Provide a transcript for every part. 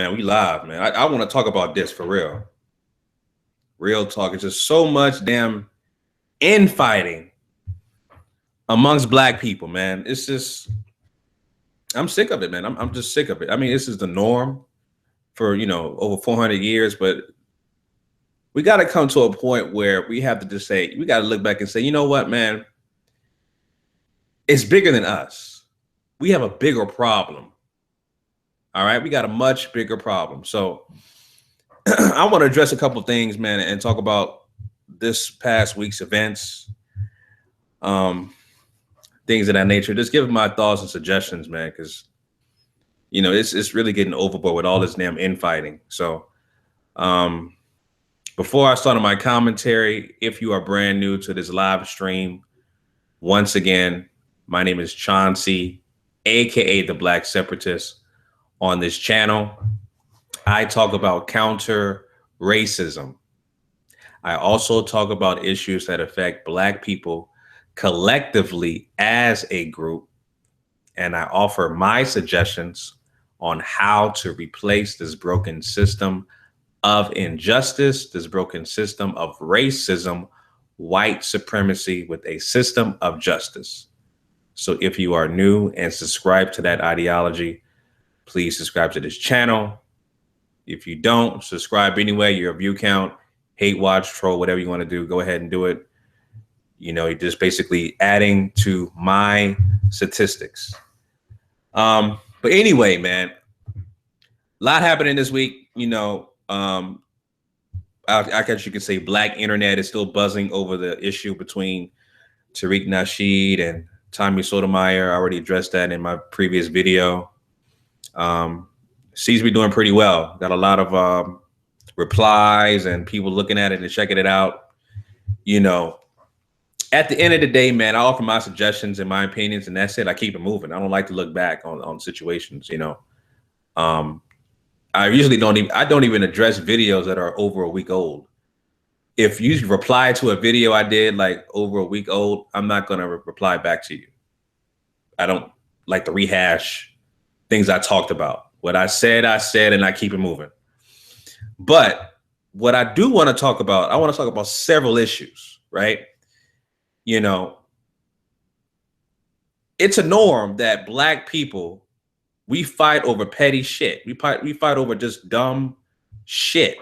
Man, we live, man. I want to talk about this for real. Real talk. It's just so much damn infighting amongst black people, man. It's just, I'm sick of it, man. I'm just sick of it. I mean, this is the norm for, over 400 years, but we got to come to a point where we have to just say, we got to look back and say, you know what, man? It's bigger than us. We have a bigger problem. All right. We got a much bigger problem. So I want to address a couple of things, man, and talk about this past week's events, things of that nature. Just give my thoughts and suggestions, man, because, it's really getting overboard with all this damn infighting. So before I start on my commentary, if you are brand new to this live stream, once again, my name is Chauncey, aka the Black Separatist. On this channel, I talk about counter racism. I also talk about issues that affect Black people collectively as a group. And I offer my suggestions on how to replace this broken system of injustice, this broken system of racism, white supremacy, with a system of justice. So if you are new and subscribe to that ideology, please subscribe to this channel. If you don't subscribe anyway, your view count, hate watch, troll, whatever you want to do, go ahead and do it. You're just basically adding to my statistics. But anyway, man, a lot happening this week. I guess you could say Black internet is still buzzing over the issue between Tariq Nasheed and Tommy Sotomayor. I already addressed that in my previous video. Seems to be doing pretty well. Got a lot of replies and people looking at it and checking it out. At the end of the day, man, I offer my suggestions and my opinions, and that's it. I keep it moving. I don't like to look back on situations. I usually don't even address videos that are over a week old. If you reply to a video I did like over a week old, I'm not going to reply back to you. I don't like to rehash things I talked about. What I said, and I keep it moving. But what I do want to talk about, I want to talk about several issues, right? It's a norm that Black people, we fight over petty shit. We fight over just dumb shit,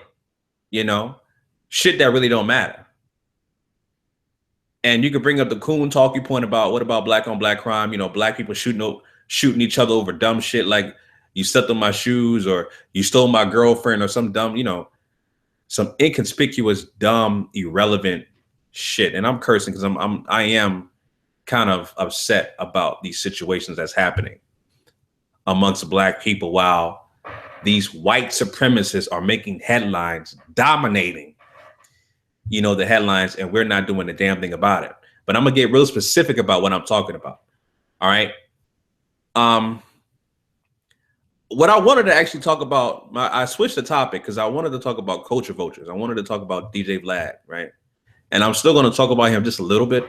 shit that really don't matter. And you can bring up the coon talking point about what about Black on Black crime? Black people shooting each other over dumb shit like you stepped on my shoes or you stole my girlfriend or some dumb, some inconspicuous, dumb, irrelevant shit. And I'm cursing because I am kind of upset about these situations that's happening amongst Black people while these white supremacists are making headlines, dominating, the headlines, and we're not doing a damn thing about it. But I'm gonna get real specific about what I'm talking about. All right. What I wanted to actually talk about, I switched the topic because I wanted to talk about culture vultures. I wanted to talk about DJ Vlad, right? And I'm still going to talk about him just a little bit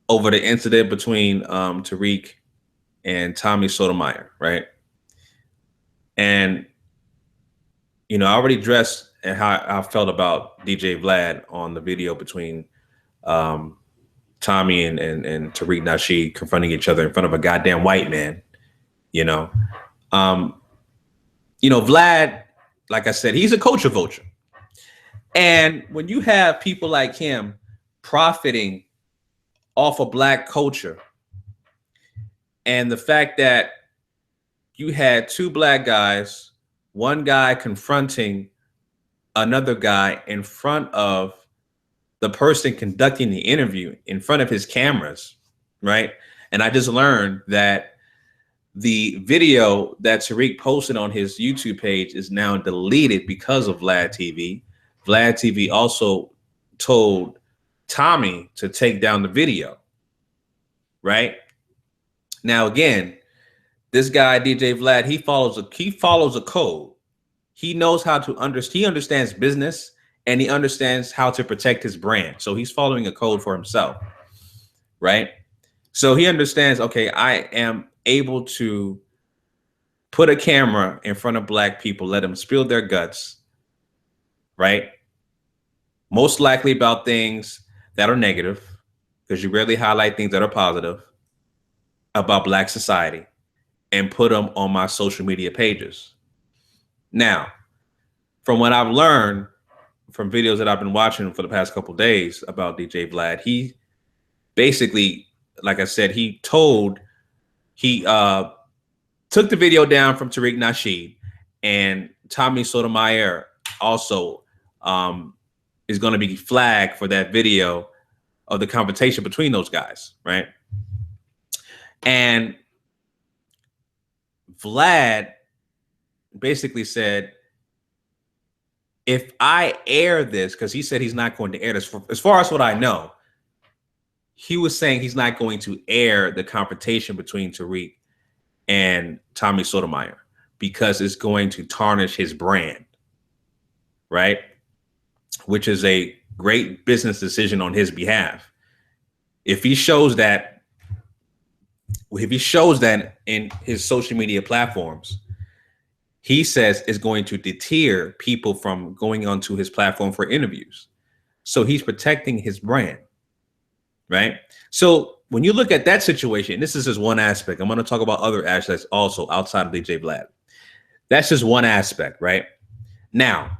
over the incident between Tariq and Tommy Sotomayor, right? And, I already addressed how I felt about DJ Vlad on the video between Tommy and Tariq Nasheed confronting each other in front of a goddamn white man. Vlad, like I said, he's a culture vulture. And when you have people like him profiting off of Black culture, and the fact that you had two Black guys, one guy confronting another guy in front of the person conducting the interview, in front of his cameras, right? And I just learned that the video that Tariq posted on his YouTube page is now deleted because of Vlad TV. Vlad TV also told Tommy to take down the video, right? Now, again, this guy, DJ Vlad, he follows a code. He knows how to he understands business, and he understands how to protect his brand. So he's following a code for himself, right? So he understands, okay, I am able to put a camera in front of black people, let them spill their guts, right? Most likely about things that are negative, because you rarely highlight things that are positive about black society, and put them on my social media pages. Now, from what I've learned from videos that I've been watching for the past couple of days about DJ Vlad, he basically, like I said, he took the video down from Tariq Nasheed, and Tommy Sotomayor also is going to be flagged for that video of the conversation between those guys, right? And Vlad basically said, if I air this, because he said he's not going to air this, as far as what I know, he was saying he's not going to air the confrontation between Tariq and Tommy Sotomayor because it's going to tarnish his brand, right? Which is a great business decision on his behalf. If he shows that in his social media platforms, he says it's going to deter people from going onto his platform for interviews. So he's protecting his brand, right? So when you look at that situation, this is just one aspect. I'm going to talk about other aspects also outside of DJ Vlad. That's just one aspect, right? Now,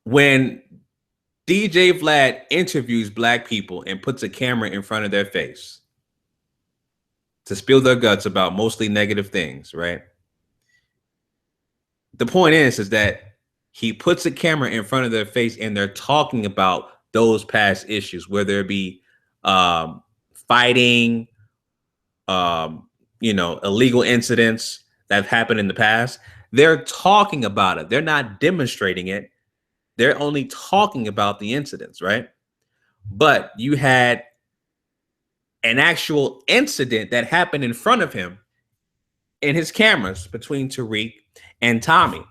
when DJ Vlad interviews black people and puts a camera in front of their face to spill their guts about mostly negative things, right? The point is that he puts a camera in front of their face and they're talking about those past issues, whether it be fighting, illegal incidents that have happened in the past. They're talking about it. They're not demonstrating it. They're only talking about the incidents, right? But you had an actual incident that happened in front of him in his cameras between Tariq and Tommy.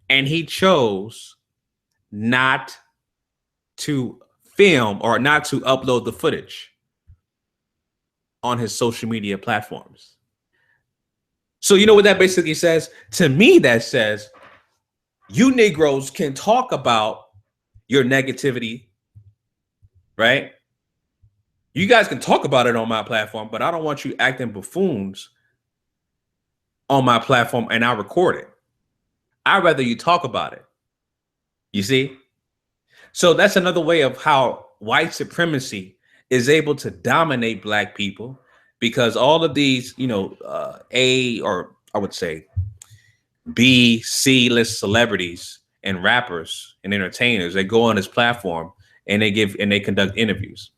And he chose not to film or not to upload the footage on his social media platforms. So you know what that basically says? To me, that says you Negroes can talk about your negativity, right? You guys can talk about it on my platform, but I don't want you acting buffoons on my platform and I record it. I'd rather you talk about it. You see? So that's another way of how white supremacy is able to dominate black people, because all of these, A, or I would say B, C list celebrities and rappers and entertainers, they go on his platform and they conduct interviews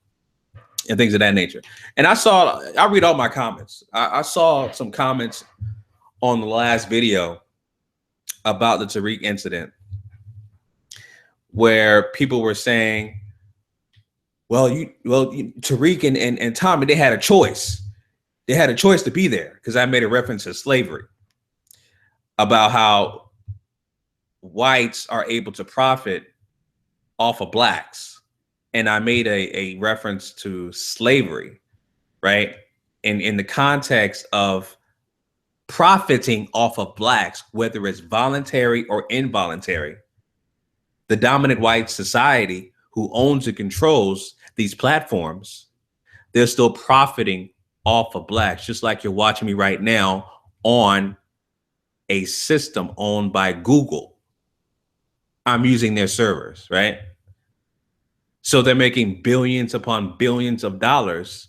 and things of that nature. And I read all my comments. I saw some comments on the last video about the Tariq incident where people were saying, Tariq and Tommy, they had a choice. They had a choice to be there, because I made a reference to slavery, about how whites are able to profit off of blacks. And I made a reference to slavery, right? In the context of profiting off of blacks, whether it's voluntary or involuntary. The dominant white society who owns and controls these platforms, they're still profiting off of blacks, just like you're watching me right now on a system owned by Google. I'm using their servers, right? So they're making billions upon billions of dollars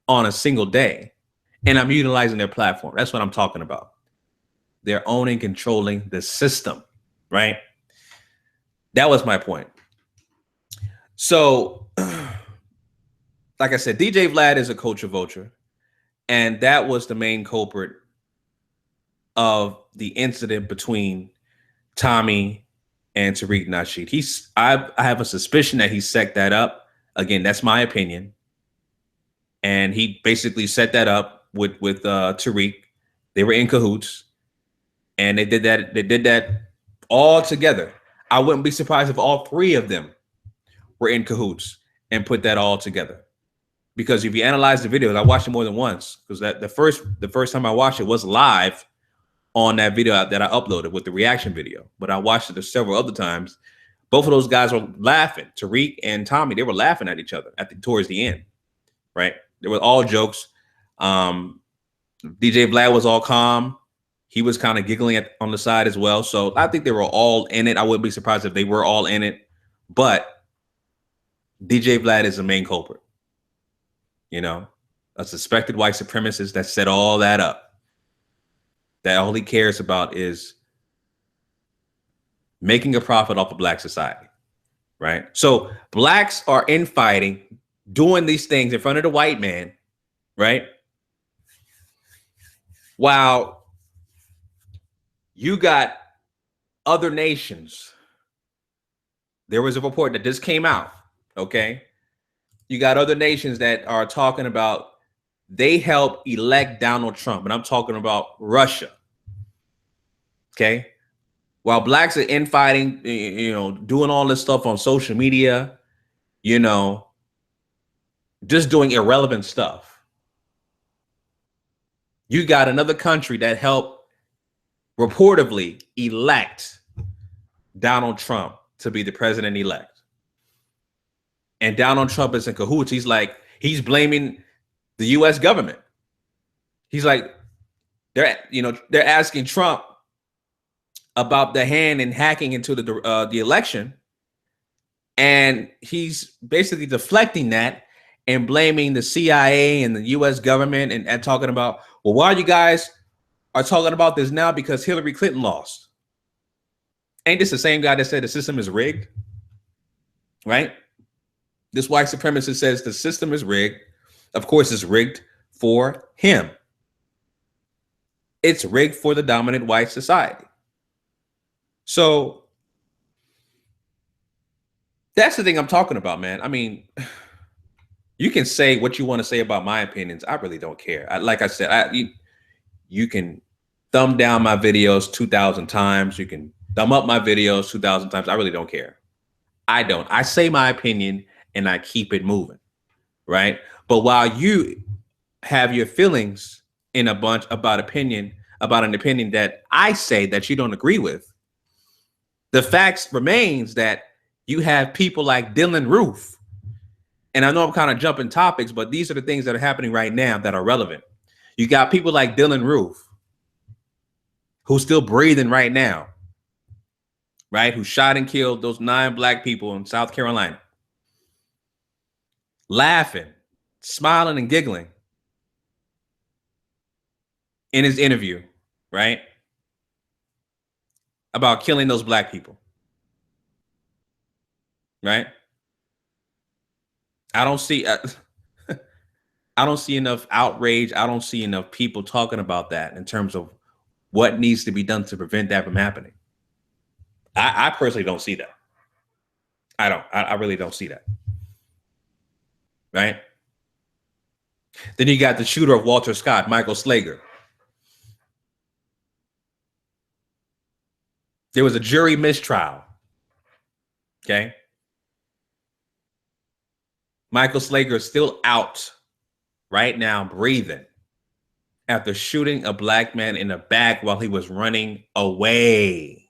on a single day. And I'm utilizing their platform. That's what I'm talking about. They're owning, controlling the system, right? That was my point. So, like I said, DJ Vlad is a culture vulture. And that was the main culprit of the incident between Tommy and Tariq Nasheed. I have a suspicion that he set that up. Again, that's my opinion. And he basically set that up with Tariq. They were in cahoots, and they did that all together. I wouldn't be surprised if all three of them were in cahoots and put that all together. Because if you analyze the videos, I watched it more than once, because the first time I watched it was live on that video that I uploaded with the reaction video. But I watched it several other times. Both of those guys were laughing. Tariq and Tommy, they were laughing at each other towards the end, right? They were all jokes. DJ Vlad was all calm. He was kind of giggling on the side as well. So I think they were all in it. I wouldn't be surprised if they were all in it. But DJ Vlad is the main culprit. You know, a suspected white supremacist that set all that up. That all he cares about is making a profit off of black society, right? So blacks are infighting, doing these things in front of the white man, right? While you got other nations. There was a report that just came out, okay? You got other nations that are talking about they helped elect Donald Trump, and I'm talking about Russia, okay? While blacks are infighting, you know, doing all this stuff on social media, you know, just doing irrelevant stuff. You got another country that helped reportedly elect Donald Trump to be the president-elect. And Donald Trump is in cahoots. He's like, he's blaming the U.S. government. He's like, they're asking Trump about the hand in hacking into the election, and he's basically deflecting that and blaming the CIA and the U.S. government and talking about, well, why you guys are talking about this now? Because Hillary Clinton lost. Ain't this the same guy that said the system is rigged? Right? This white supremacist says the system is rigged. Of course, it's rigged for him. It's rigged for the dominant white society. So that's the thing I'm talking about, man. I mean, you can say what you want to say about my opinions. I really don't care. Like I said, you can thumb down my videos 2,000 times. You can thumb up my videos 2,000 times. I really don't care. I don't. I say my opinion and I keep it moving, right? But while you have your feelings in a bunch about an opinion that I say that you don't agree with, the facts remains that you have people like Dylan Roof. And I know I'm kind of jumping topics, but these are the things that are happening right now that are relevant. You got people like Dylan Roof, who's still breathing right now, right? Who shot and killed those 9 black people in South Carolina. Laughing, smiling, and giggling in his interview, right? About killing those black people, right? I don't see enough outrage. I don't see enough people talking about that in terms of what needs to be done to prevent that from happening. I personally don't see that. I really don't see that. Right? Then you got the shooter of Walter Scott, Michael Slager. There was a jury mistrial. Okay. Michael Slager is still out right now, breathing, after shooting a black man in the back while he was running away.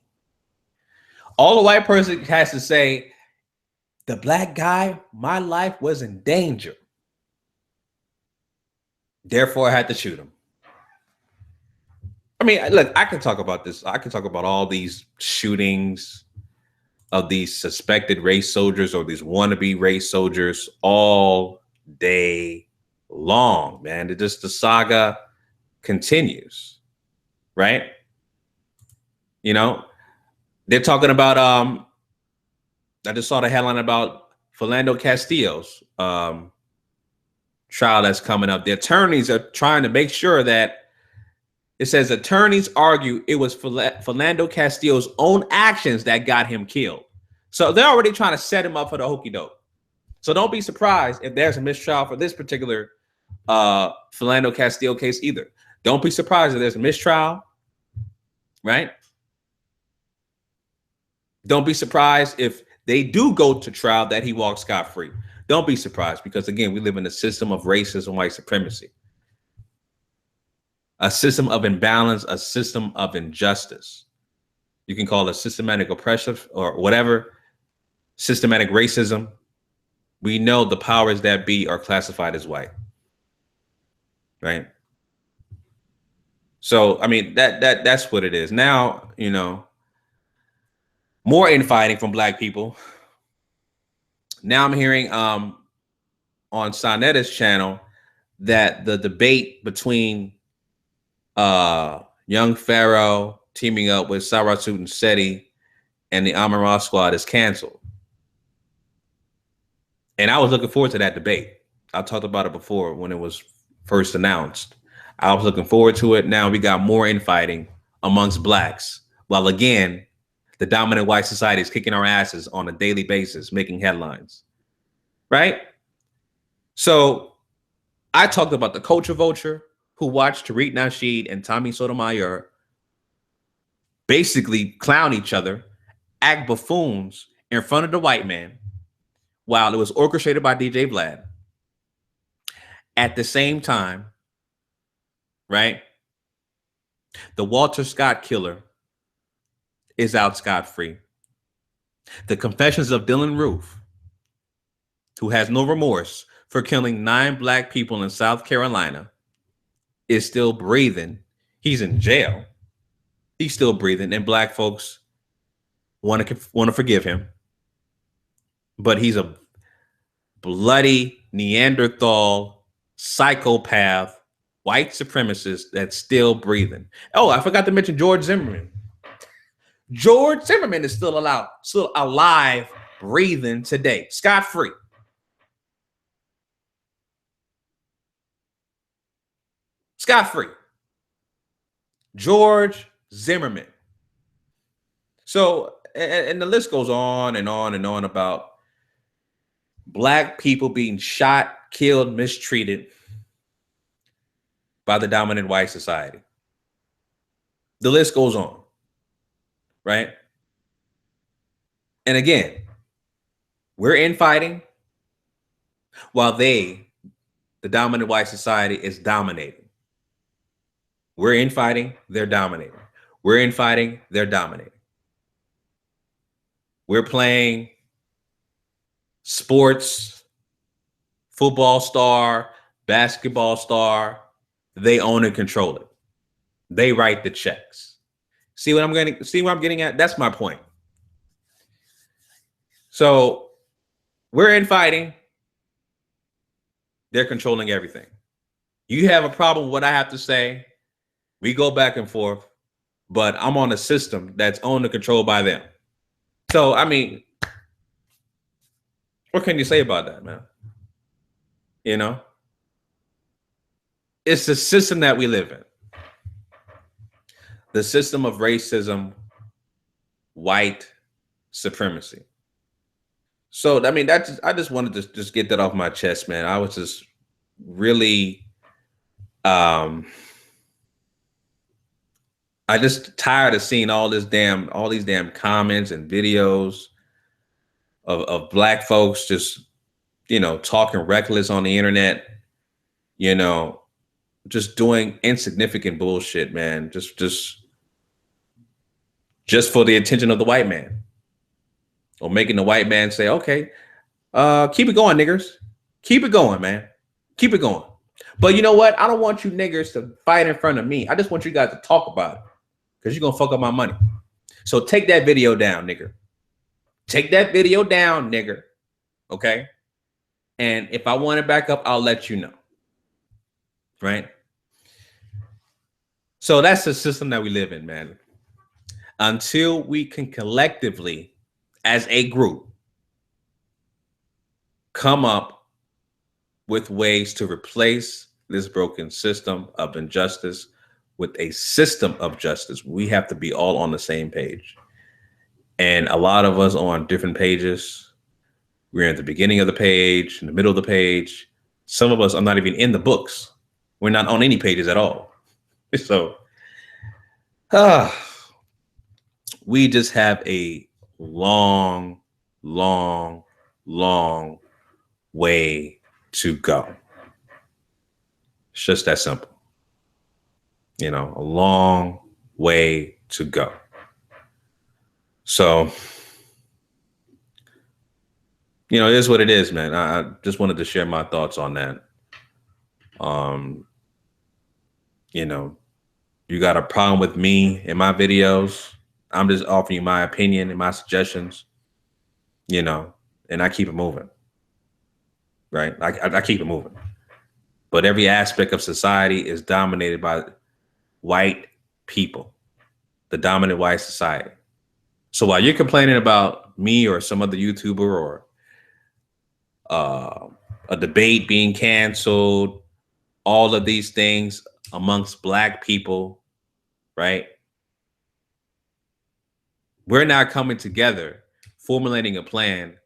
All the white person has to say, the black guy, my life was in danger. Therefore, I had to shoot him. I mean, look, I can talk about this. I can talk about all these shootings of these suspected race soldiers or these wannabe race soldiers all day long, man. The saga continues, right? You know, they're talking about, I just saw the headline about Philando Castillo's trial that's coming up. The attorneys are trying to make sure that it says attorneys argue it was Philando Castillo's own actions that got him killed. So they're already trying to set him up for the hokey doke. So don't be surprised if there's a mistrial for this particular Philando Castillo case either. Don't be surprised if there's a mistrial, right? Don't be surprised if they do go to trial that he walks scot-free. Don't be surprised, because again, we live in a system of racism, white supremacy, a system of imbalance, a system of injustice. You can call it systematic oppression or whatever, systematic racism. We know the powers that be are classified as white, right? So, I mean, that's what it is. Now, you know, more infighting from Black people. Now I'm hearing on Sonetta's channel that the debate between Young Pharaoh teaming up with Sarasut and Seti and the Amara squad is canceled. And I was looking forward to that debate. I talked about it before when it was first announced. I was looking forward to it. Now we got more infighting amongst Blacks, while again, the dominant white society is kicking our asses on a daily basis, making headlines, right? So I talked about the culture vulture who watched Tariq Nasheed and Tommy Sotomayor basically clown each other, act buffoons in front of the white man, while it was orchestrated by DJ Vlad. At the same time, right, the Walter Scott killer is out scot-free. The confessions of Dylan Roof, who has no remorse for killing 9 Black people in South Carolina, is still breathing. He's in jail. He's still breathing, and Black folks want to forgive him. But he's a bloody Neanderthal psychopath, white supremacist that's still breathing. Oh, I forgot to mention George Zimmerman. George Zimmerman is still alive, breathing today, scot-free. Scot-free. George Zimmerman. So, and the list goes on and on and on about Black people being shot, killed, mistreated by the dominant white society. The list goes on, right? And again, we're infighting while the dominant white society, is dominating. We're infighting, they're dominating. We're infighting, they're dominating. We're playing sports, football star, basketball star. They own and control it. They write the checks. See what I'm getting at? That's my point. So we're infighting. They're controlling everything. You have a problem with what I have to say. We go back and forth, but I'm on a system that's owned and controlled by them. So, I mean, what can you say about that, man? You know, it's the system that we live in. The system of racism, white supremacy. So, I mean, I just wanted to just get that off my chest, man. I was just really, I just tired of seeing all these damn comments and videos of Black folks just, you know, talking reckless on the internet, you know, just doing insignificant bullshit, man. Just for the attention of the white man, or making the white man say, okay, keep it going, niggers. Keep it going, man. Keep it going. But you know what? I don't want you niggers to fight in front of me. I just want you guys to talk about it, because you're going to fuck up my money. So take that video down, nigger. Take that video down, nigger. Okay? And if I want it back up, I'll let you know. Right? So that's the system that we live in, man. Until we can collectively, as a group, come up with ways to replace this broken system of injustice with a system of justice, we have to be all on the same page. And a lot of us are on different pages. We're at the beginning of the page, in the middle of the page. Some of us are not even in the books. We're not on any pages at all. So we just have a long way to go. It's just that simple. You know, a long way to go. So, you know, it is what it is, man. I just wanted to share my thoughts on that. You know, you got a problem with me in my videos, I'm just offering you my opinion and my suggestions, you know, and I keep it moving, right? I keep it moving. But every aspect of society is dominated by white people, the dominant white society. So while you're complaining about me or some other YouTuber or a debate being canceled, all of these things amongst Black people, right? We're not coming together, formulating a plan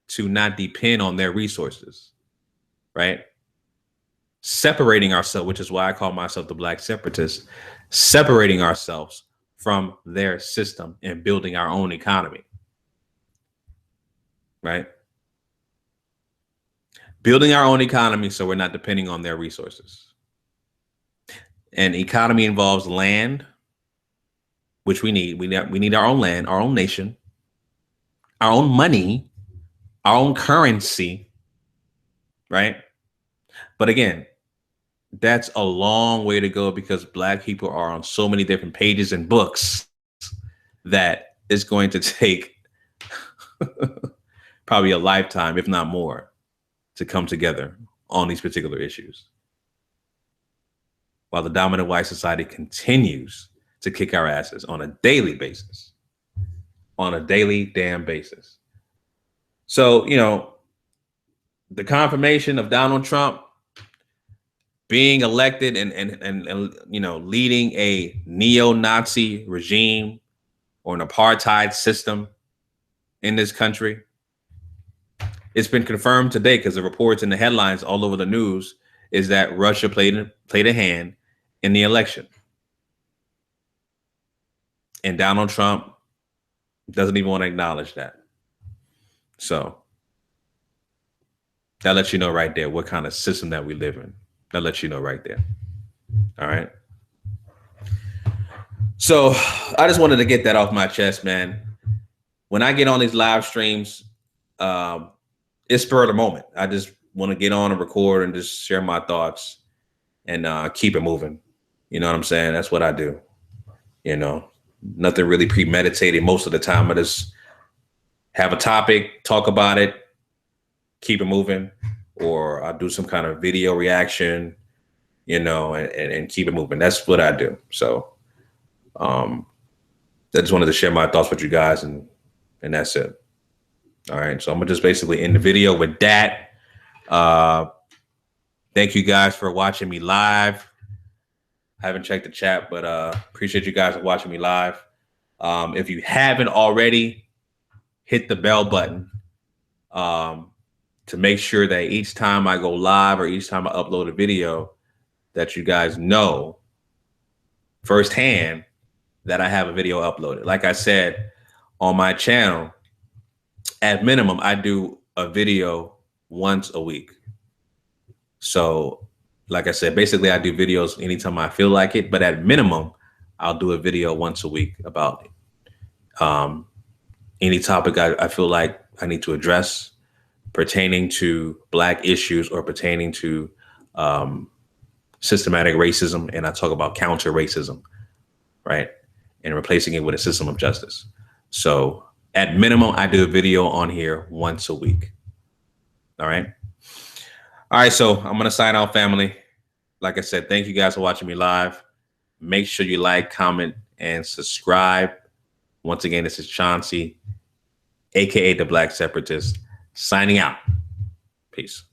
to not depend on their resources, right? Separating ourselves, which is why I call myself the Black separatist, separating ourselves from their system and building our own economy, right? Building our own economy so we're not depending on their resources. And economy involves land, which we need. We need our own land, our own nation, our own money, our own currency, right? But again, that's a long way to go because Black people are on so many different pages and books that it's going to take probably a lifetime, if not more, to come together on these particular issues. While the dominant white society continues to kick our asses on a daily basis, on a daily damn basis. So, you know, the confirmation of Donald Trump being elected and you know, leading a neo-Nazi regime or an apartheid system in this country, it's been confirmed today because the reports and the headlines all over the news is that Russia played a hand in the election. And Donald Trump doesn't even want to acknowledge that. So that lets you know right there what kind of system that we live in. That lets you know right there. All right. So I just wanted to get that off my chest, man. When I get on these live streams, it's spur of the moment. I just want to get on and record and just share my thoughts and keep it moving. You know what I'm saying? That's what I do. You know, nothing really premeditated. Most of the time, I just have a topic, talk about it, keep it moving, or I'll do some kind of video reaction, you know, and keep it moving. That's what I do. So I just wanted to share my thoughts with you guys, and that's it. All right. So I'm gonna just basically end the video with that. Thank you guys for watching me live. I haven't checked the chat, but appreciate you guys for watching me live. If you haven't already, hit the bell button to make sure that each time I go live or each time I upload a video, that you guys know firsthand that I have a video uploaded. Like I said, on my channel, at minimum, I do a video once a week. So like I said, basically I do videos anytime I feel like it, but at minimum, I'll do a video once a week about it. Any topic I feel like I need to address pertaining to Black issues or pertaining to systematic racism. And I talk about counter racism, right? And replacing it with a system of justice. So at minimum, I do a video on here once a week. All right. All right. So I'm going to sign out, family. Like I said, thank you guys for watching me live. Make sure you like, comment, and subscribe. Once again, this is Chauncey, aka the Black Separatist, signing out. Peace.